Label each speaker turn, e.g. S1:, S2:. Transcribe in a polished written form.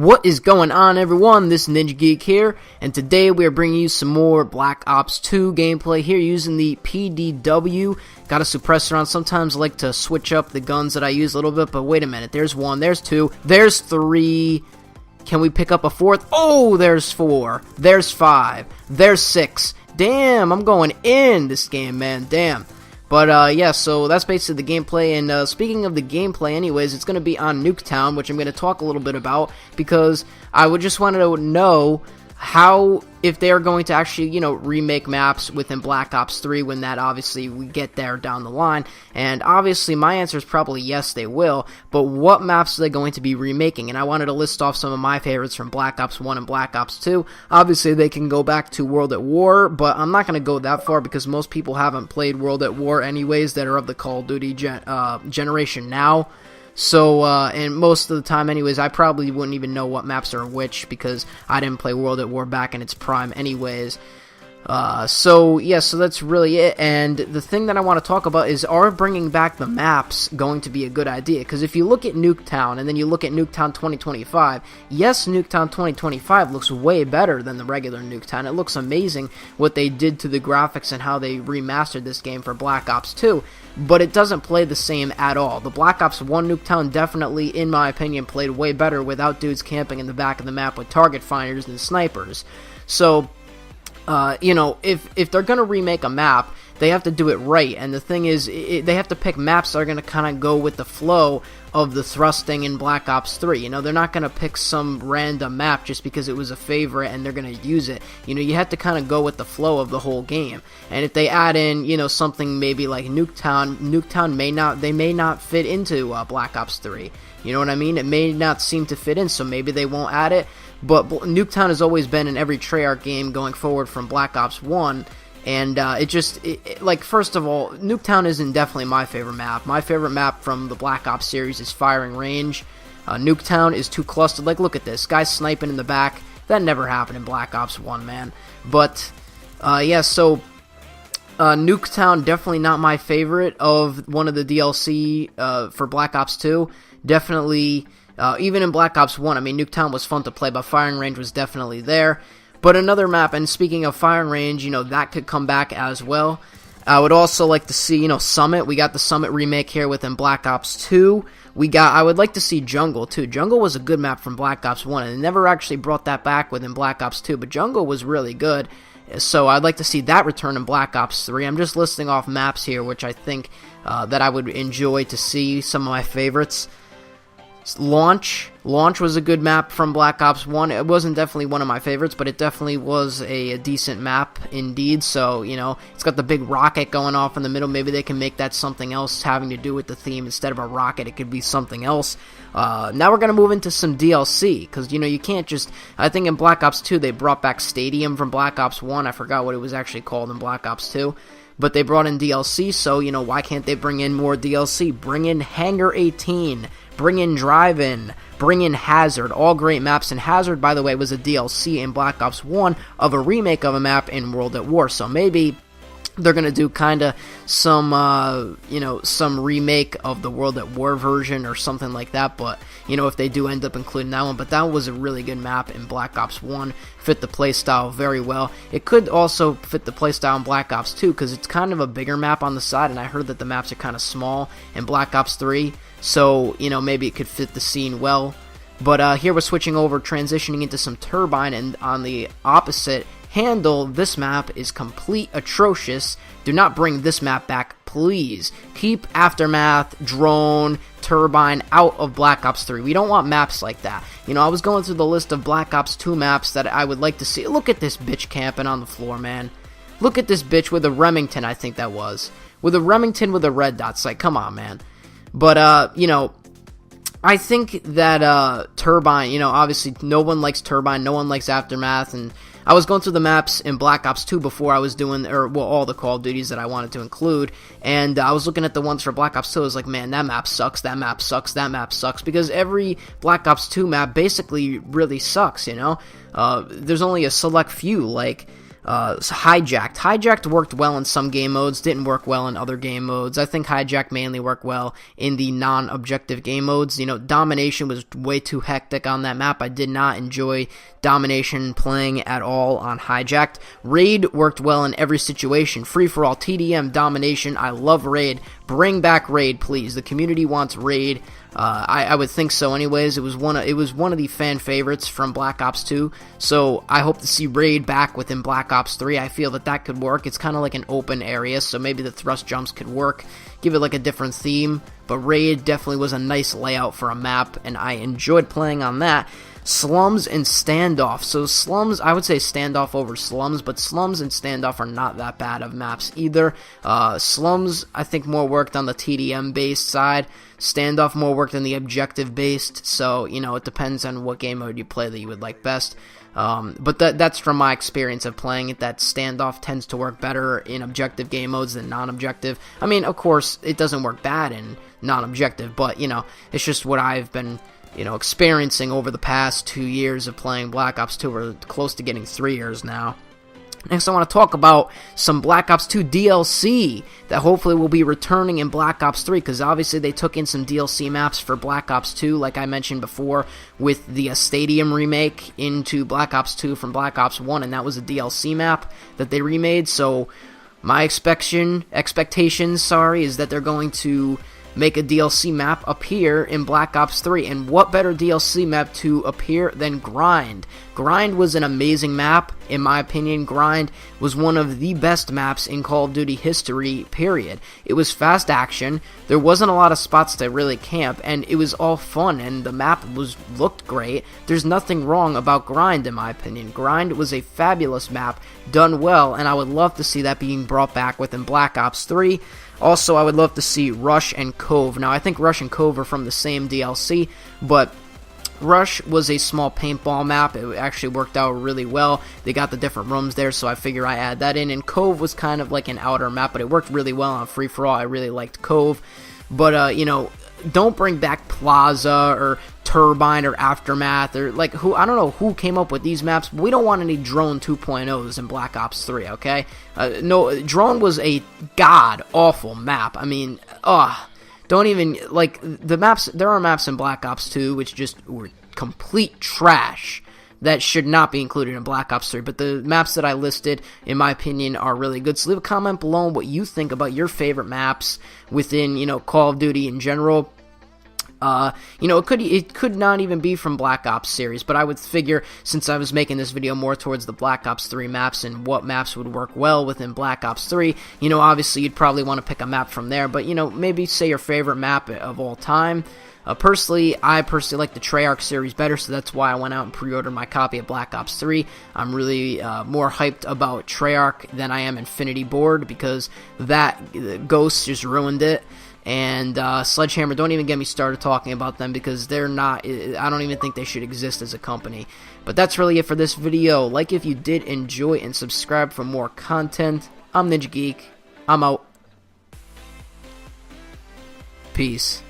S1: What is going on, everyone? This is Ninja Geek here, and today we are bringing you some more Black Ops 2 gameplay here using the PDW. Got a suppressor on. Sometimes I like to switch up the guns that I use a little bit, but wait a minute. There's one, there's two, there's three. Can we pick up a fourth? Oh, there's four, there's five, there's six. Damn, I'm going in this game, man, damn. But, yeah, so that's basically the gameplay, and speaking of the gameplay anyways, it's going to be on Nuketown, which I'm going to talk a little bit about, because I would just want to know how, if they are going to actually, you know, remake maps within Black Ops 3 when that, obviously, we get there down the line, and obviously my answer is probably yes, they will, but what maps are they going to be remaking? And I wanted to list off some of my favorites from Black Ops 1 and Black Ops 2. Obviously, they can go back to World at War, but I'm not going to go that far because most people haven't played World at War anyways that are of the Call of Duty generation now. So, and most of the time anyways, I probably wouldn't even know what maps are which because I didn't play World at War back in its prime anyways. So, yeah, so that's really it, and the thing that I want to talk about is, are bringing back the maps going to be a good idea? Because if you look at Nuketown, and then you look at Nuketown 2025, yes, Nuketown 2025 looks way better than the regular Nuketown. It looks amazing what they did to the graphics and how they remastered this game for Black Ops 2, but it doesn't play the same at all. The Black Ops 1 Nuketown definitely, in my opinion, played way better without dudes camping in the back of the map with target finders and snipers. So, you know, if they're going to remake a map, they have to do it right, and the thing is, they have to pick maps that are going to kind of go with the flow of the thrusting in Black Ops 3, you know, they're not going to pick some random map just because it was a favorite and they're going to use it, you know, you have to kind of go with the flow of the whole game, and if they add in, you know, something maybe like Nuketown may not fit into Black Ops 3, you know what I mean, it may not seem to fit in, so maybe they won't add it. But Nuketown has always been in every Treyarch game going forward from Black Ops 1, and like, first of all, Nuketown isn't definitely my favorite map. My favorite map from the Black Ops series is Firing Range. Nuketown is too clustered. Like, look at this. Guy sniping in the back. That never happened in Black Ops 1, man. But, yeah, so Nuketown, definitely not my favorite of one of the DLC for Black Ops 2. Definitely... even in Black Ops 1, I mean, Nuketown was fun to play, but Firing Range was definitely there. But another map, and speaking of Firing Range, you know, that could come back as well. I would also like to see, you know, Summit. We got the Summit remake here within Black Ops 2. I would like to see Jungle, too. Jungle was a good map from Black Ops 1, and they never actually brought that back within Black Ops 2, but Jungle was really good. So I'd like to see that return in Black Ops 3. I'm just listing off maps here, which I think that I would enjoy to see, some of my favorites. Launch was a good map from Black Ops 1. It wasn't definitely one of my favorites, but it definitely was a decent map indeed. So, you know, it's got the big rocket going off in the middle. Maybe they can make that something else having to do with the theme. Instead of a rocket, it could be something else. Now we're going to move into some DLC, because, you know, you can't just... I think in Black Ops 2, they brought back Stadium from Black Ops 1. I forgot what it was actually called in Black Ops 2. But they brought in DLC, so, you know, why can't they bring in more DLC? Bring in Hangar 18, bring in Drive-In, bring in Hazard, all great maps. And Hazard, by the way, was a DLC in Black Ops 1 of a remake of a map in World at War, so maybe they're going to do kind of some, you know, some remake of the World at War version or something like that, but, you know, if they do end up including that one, but that was a really good map in Black Ops 1, fit the playstyle very well. It could also fit the playstyle in Black Ops 2, because it's kind of a bigger map on the side, and I heard that the maps are kind of small in Black Ops 3, so, you know, maybe it could fit the scene well. But here we're switching over, transitioning into some Turbine, and on the opposite handle, this map is complete atrocious. Do not bring this map back, please. Keep Aftermath, Drone, Turbine out of Black Ops 3. We don't want maps like that. You know, I was going through the list of Black Ops 2 maps that I would like to see. Look at this bitch camping on the floor, man. Look at this bitch with a Remington, I think that was. With a Remington with a red dot. It's like, come on, man. But, you know, I think that Turbine, you know, obviously no one likes Turbine, no one likes Aftermath, and I was going through the maps in Black Ops 2 before I was doing, all the Call of Duties that I wanted to include, and I was looking at the ones for Black Ops 2, I was like, man, that map sucks, that map sucks, that map sucks, because every Black Ops 2 map basically really sucks, you know? There's only a select few, like, Hijacked worked well in some game modes, didn't work well in other game modes. I think Hijack mainly worked well in the non-objective game modes. You know, Domination was way too hectic on that map. I did not enjoy Domination playing at all on Hijacked. Raid worked well in every situation. Free-for-all, TDM, Domination. I love Raid. Bring back Raid, please. The community wants Raid. I would think so anyways. It was one of the fan favorites from Black Ops 2, so I hope to see Raid back within Black Ops 3. I feel that could work. It's kind of like an open area, so maybe the thrust jumps could work, give it like a different theme, but Raid definitely was a nice layout for a map, and I enjoyed playing on that. Slums and Standoff. So Slums, I would say Standoff over Slums, but Slums and Standoff are not that bad of maps either. Slums, I think, more worked on the TDM-based side. Standoff more worked on the objective-based, so, you know, it depends on what game mode you play that you would like best. But that's from my experience of playing it, that Standoff tends to work better in objective game modes than non-objective. I mean, of course, it doesn't work bad in non-objective, but, you know, it's just what I've been, you know, experiencing over the past 2 years of playing Black Ops 2, or close to getting 3 years now. Next, I want to talk about some Black Ops 2 DLC that hopefully will be returning in Black Ops 3, because obviously they took in some DLC maps for Black Ops 2, like I mentioned before, with the Stadium remake into Black Ops 2 from Black Ops 1, and that was a DLC map that they remade, so my expectations, is that they're going to make a DLC map appear in Black Ops 3, and what better DLC map to appear than Grind? Grind was an amazing map, in my opinion. Grind was one of the best maps in Call of Duty history, period. It was fast action, there wasn't a lot of spots to really camp, and it was all fun, and the map looked great. There's nothing wrong about Grind, in my opinion. Grind was a fabulous map, done well, and I would love to see that being brought back within Black Ops 3. Also, I would love to see Rush and Cove. Now, I think Rush and Cove are from the same DLC, but Rush was a small paintball map. It actually worked out really well. They got the different rooms there, so I figure I add that in. And Cove was kind of like an outer map, but it worked really well on free-for-all. I really liked Cove. But, you know, don't bring back Plaza or Turbine or Aftermath, or like I don't know who came up with these maps, but we don't want any Drone 2.0s in Black Ops 3, okay? No, Drone was a god-awful map. I mean, don't even, like, the maps, there are maps in Black Ops 2 which just were complete trash that should not be included in Black Ops 3, but the maps that I listed, in my opinion, are really good. So leave a comment below on what you think about your favorite maps within, you know, Call of Duty in general. You know, it could not even be from Black Ops series, but I would figure, since I was making this video more towards the Black Ops 3 maps and what maps would work well within Black Ops 3, you know, obviously you'd probably want to pick a map from there, but, you know, maybe say your favorite map of all time. I personally like the Treyarch series better, so that's why I went out and pre-ordered my copy of Black Ops 3. I'm really more hyped about Treyarch than I am Infinity Board, because that Ghost just ruined it. And Sledgehammer, don't even get me started talking about them, because they're not, I don't even think they should exist as a company. But that's really it for this video. Like if you did enjoy, and subscribe for more content. I'm Ninja Geek. I'm out. Peace.